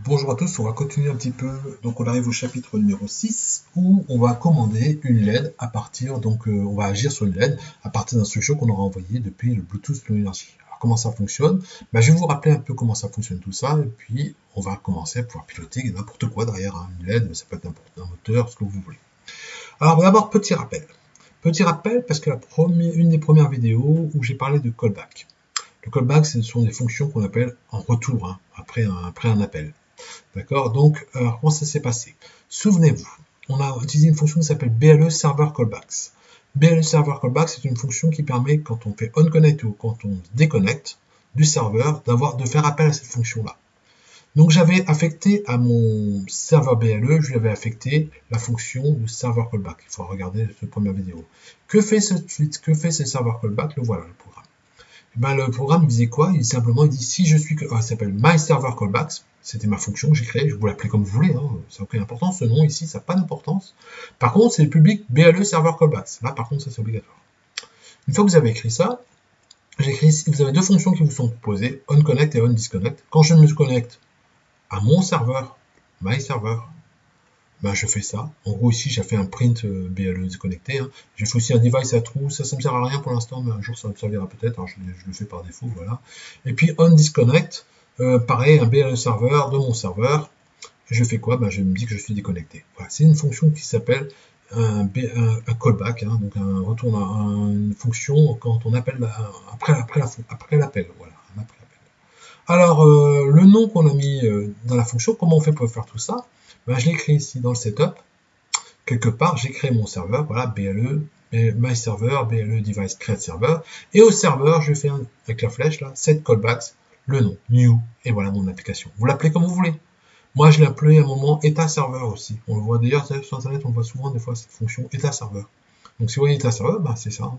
Bonjour à tous, on va continuer un petit peu, donc on arrive au chapitre numéro 6 où on va commander une LED à partir, on va agir sur une LED à partir d'instructions qu'on aura envoyées depuis le Bluetooth Low Energy. Alors comment ça fonctionne? Je vais vous rappeler un peu comment ça fonctionne tout ça, et puis on va commencer à pouvoir piloter n'importe quoi derrière une LED, mais ça peut être n'importe un moteur, ce que vous voulez. Alors d'abord, petit rappel. Petit rappel parce que une des premières vidéos où j'ai parlé de callback. Le callback, ce sont des fonctions qu'on appelle en retour, après un appel. D'accord? Donc, comment ça s'est passé? Souvenez-vous, on a utilisé une fonction qui s'appelle BLE Server Callbacks. BLE Server Callbacks, c'est une fonction qui permet, quand on fait on-connect ou quand on déconnecte du serveur, de faire appel à cette fonction-là. Donc, j'avais affecté à mon serveur BLE, je lui avais affecté la fonction de Server Callback. Il faut regarder cette première vidéo. Que fait ce Server Callback? Le voilà, le programme. Le programme il disait quoi? Il dit si je suis ça s'appelle My Server Callbacks, c'était ma fonction que j'ai créée, je vous l'appelez comme vous voulez, ça n'a aucune importance, ce nom ici ça n'a pas d'importance. Par contre c'est le public BLE Server Callbacks, là par contre ça c'est obligatoire. Une fois que vous avez écrit ça, vous avez deux fonctions qui vous sont proposées, onConnect et onDisconnect. Quand je me connecte à mon serveur, My Server, je fais ça. En gros, ici, j'ai fait un print BLE déconnecté. J'ai fait aussi un device à trous. Ça me sert à rien pour l'instant, mais un jour, ça me servira peut-être. Alors, je le fais par défaut, voilà. Et puis, on disconnect, pareil, un BLE serveur de mon serveur. Je fais quoi? Je me dis que je suis déconnecté. Voilà. C'est une fonction qui s'appelle un callback, donc un retour à une fonction quand on appelle après l'appel. Voilà, un après l'appel. Alors, le nom qu'on a mis dans la fonction, comment on fait pour faire tout ça? Je l'ai écrit ici dans le setup. Quelque part, j'ai créé mon serveur, voilà, BLE, my server, BLE device create server. Et au serveur, je fais avec la flèche, là, set callbacks, le nom, new, et voilà mon application. Vous l'appelez comme vous voulez. Moi, je l'ai appelé à un moment état serveur aussi. On le voit d'ailleurs sur Internet, on voit souvent des fois cette fonction état serveur. Donc, si vous voyez état serveur, c'est ça.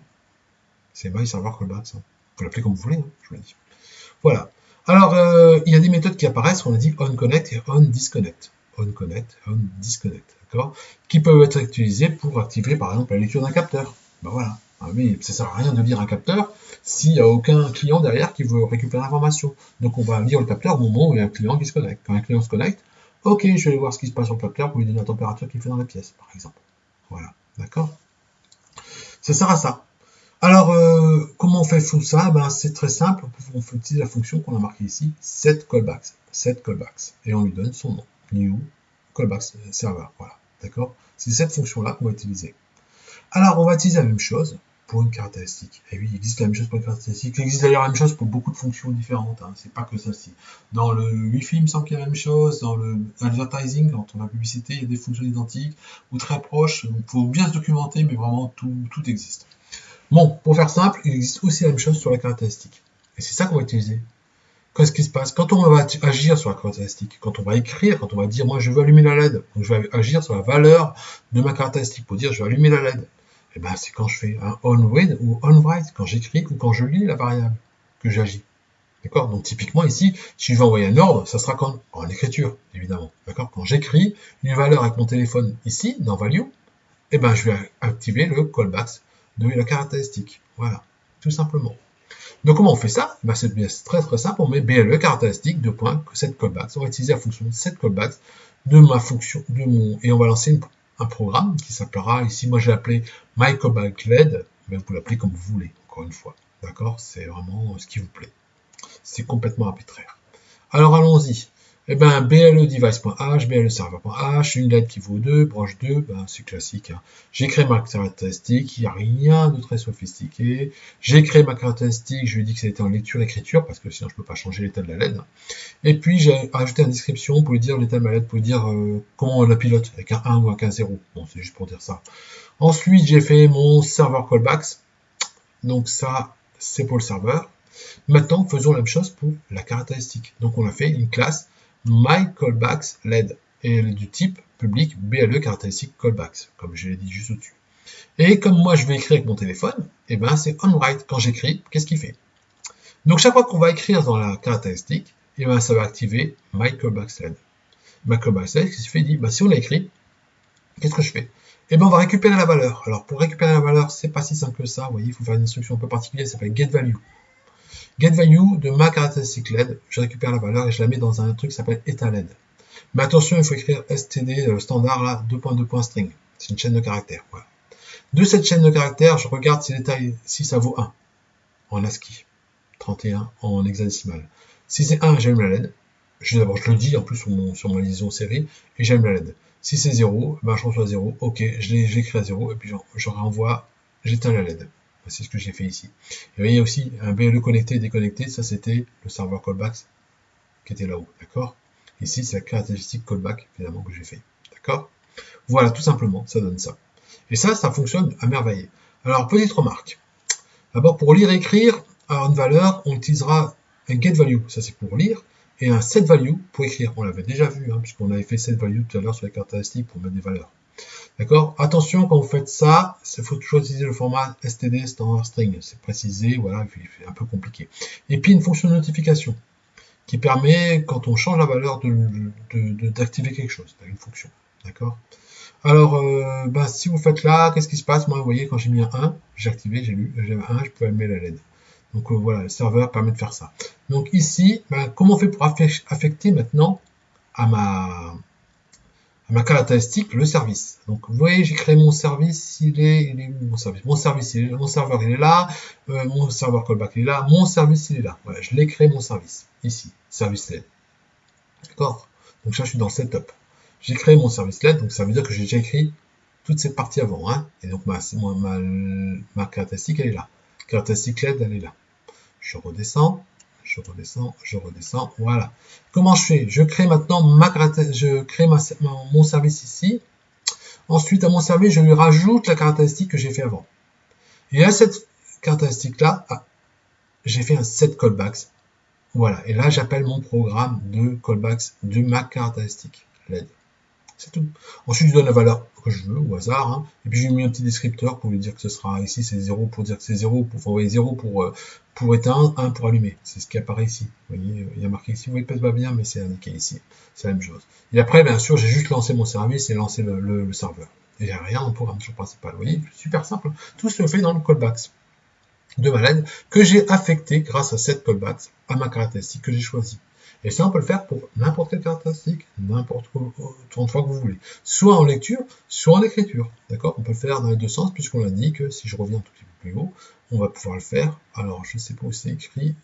C'est my server callbacks. Vous l'appelez comme vous voulez, je vous l'ai dit. Voilà. Alors, il y a des méthodes qui apparaissent, on a dit onConnect et onDisconnect. OnConnect, onDisconnect, d'accord, qui peuvent être utilisés pour activer par exemple la lecture d'un capteur. Voilà. Mais ça sert à rien de lire un capteur s'il n'y a aucun client derrière qui veut récupérer l'information. Donc on va lire le capteur au moment où il y a un client qui se connecte. Quand un client se connecte, ok, je vais aller voir ce qui se passe sur le capteur pour lui donner la température qu'il fait dans la pièce, par exemple. Voilà, d'accord. Ça sert à ça. Alors, comment on fait tout ça? C'est très simple, on fait utiliser la fonction qu'on a marquée ici, setCallbacks, et on lui donne son nom, new callbacks server, voilà, d'accord? C'est cette fonction-là qu'on va utiliser. Alors, on va utiliser la même chose pour une caractéristique. Et oui, il existe la même chose pour une caractéristique. Il existe d'ailleurs la même chose pour beaucoup de fonctions différentes, c'est pas que celle-ci. Dans le Wi-Fi, il me semble qu'il y a la même chose, dans le advertising, quand on a publicité, il y a des fonctions identiques, ou très proches, donc il faut bien se documenter, mais vraiment tout existe. Bon, pour faire simple, il existe aussi la même chose sur la caractéristique. Et c'est ça qu'on va utiliser. Qu'est-ce qui se passe? Quand on va agir sur la caractéristique, quand on va écrire, quand on va dire, moi je veux allumer la LED, donc je vais agir sur la valeur de ma caractéristique pour dire je vais allumer la LED. C'est quand je fais un on-read ou on-write, quand j'écris ou quand je lis la variable que j'agis. D'accord? Donc typiquement ici, si je veux envoyer un ordre, ça sera en écriture, évidemment. D'accord? Quand j'écris une valeur avec mon téléphone ici, dans value, je vais activer le callback de la caractéristique. Voilà, tout simplement. Donc comment on fait ça? C'est très très simple, on met BLE caractéristique, setCallbacks. On va utiliser la fonction setCallbacks de ma fonction, et on va lancer un programme qui s'appellera, ici moi j'ai appelé myCallbackLED, mais vous l'appelez comme vous voulez, encore une fois. D'accord? C'est vraiment ce qui vous plaît. C'est complètement arbitraire. Alors allons-y. BLE device.h, BLE server.h, une LED qui vaut 2, branche 2, c'est classique. J'ai créé ma caractéristique, il n'y a rien de très sophistiqué. J'ai créé ma caractéristique, je lui ai dit que c'était en lecture-écriture, parce que sinon je ne peux pas changer l'état de la LED. Et puis j'ai ajouté une description pour lui dire l'état de ma LED, pour lui dire comment on la pilote, avec un 1 ou avec un 0. Bon, c'est juste pour dire ça. Ensuite, j'ai fait mon server callbacks. Donc ça, c'est pour le serveur. Maintenant, faisons la même chose pour la caractéristique. Donc on a fait une classe myCallbacksLED et elle est du type public BLE caractéristique callbacks, comme je l'ai dit juste au-dessus. Et comme moi je vais écrire avec mon téléphone, c'est onWrite. Quand j'écris, qu'est-ce qu'il fait? Donc chaque fois qu'on va écrire dans la caractéristique, ça va activer myCallbacksLED. MyCallbacksLED, qu'est-ce qu'il fait? Il dit, si on l'a écrit, qu'est-ce que je fais? On va récupérer la valeur. Alors pour récupérer la valeur, c'est pas si simple que ça. Vous voyez, il faut faire une instruction un peu particulière, ça s'appelle getValue. GetValue de ma caractéristique LED, je récupère la valeur et je la mets dans un truc qui s'appelle état LED. Mais attention, il faut écrire std standard là, 2.2.string. C'est une chaîne de caractères. Voilà. De cette chaîne de caractères, je regarde si ça vaut 1 en ASCII, 31 en hexadécimal. Si c'est 1, j'allume la LED. D'abord, je le dis en plus sur ma liaison série, et j'allume la LED. Si c'est 0, ben, je reçois 0. Ok, j'écris à 0, et puis je renvoie, j'éteins la LED. C'est ce que j'ai fait ici. Et vous voyez aussi un BLE connecté et déconnecté, ça c'était le serveur callback qui était là-haut, d'accord? Ici, c'est la caractéristique callback, évidemment, que j'ai fait, d'accord? Voilà, tout simplement, ça donne ça. Et ça fonctionne à merveille. Alors, petite remarque. D'abord, pour lire et écrire, alors une valeur, on utilisera un getValue, ça c'est pour lire, et un setValue pour écrire. On l'avait déjà vu, hein, puisqu'on avait fait setValue tout à l'heure sur les caractéristiques pour mettre des valeurs. D'accord? Attention, quand vous faites ça, il faut toujours utiliser le format std standard string. C'est précisé, voilà, c'est un peu compliqué. Et puis une fonction de notification qui permet, quand on change la valeur, d'activer quelque chose, une fonction. D'accord? Alors, si vous faites là, qu'est-ce qui se passe? Moi, vous voyez, quand j'ai mis un 1, j'ai activé, j'ai lu, j'ai un 1, je peux allumer la LED. Donc voilà, le serveur permet de faire ça. Donc ici, comment on fait pour affecter maintenant à ma caractéristique le service? Donc vous voyez, j'ai créé mon service, il est où mon service? Mon serveur il est là, mon serveur callback il est là, mon service il est là. Voilà, je l'ai créé mon service, ici, service LED. D'accord? Donc là, je suis dans le setup. J'ai créé mon service LED, donc ça veut dire que j'ai déjà écrit toute cette partie avant, hein, et donc ma caractéristique elle est là. Caractéristique LED elle est là. Je redescends, voilà. Comment je fais? Je crée maintenant mon service ici. Ensuite, à mon service, je lui rajoute la caractéristique que j'ai fait avant. Et à cette caractéristique-là, j'ai fait un set callbacks. Voilà. Et là, j'appelle mon programme de callbacks de ma caractéristique LED. C'est tout. Ensuite, je donne la valeur que je veux, au hasard, hein. Et puis j'ai mis un petit descripteur pour lui dire que ce sera ici, c'est 0 pour dire que c'est 0, pour envoyer 0 pour éteindre, 1 pour allumer. C'est ce qui apparaît ici. Vous voyez, il y a marqué ici, vous voyez peut-être pas bien, mais c'est indiqué ici. C'est la même chose. Et après, bien sûr, j'ai juste lancé mon service et lancé le serveur. Et j'ai rien dans le programme principal. Vous voyez, super simple. Tout se fait dans le callbacks de ma LED que j'ai affecté grâce à cette callbacks à ma caractéristique que j'ai choisie. Et ça, on peut le faire pour n'importe quelle caractéristique, n'importe quoi, autant de fois que vous voulez. Soit en lecture, soit en écriture. D'accord? On peut le faire dans les deux sens, puisqu'on a dit que si je reviens un tout petit peu plus haut, on va pouvoir le faire. Alors, je ne sais pas où c'est écrit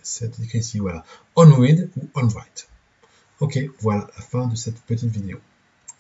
ici, voilà. On read ou on write. Ok, voilà la fin de cette petite vidéo.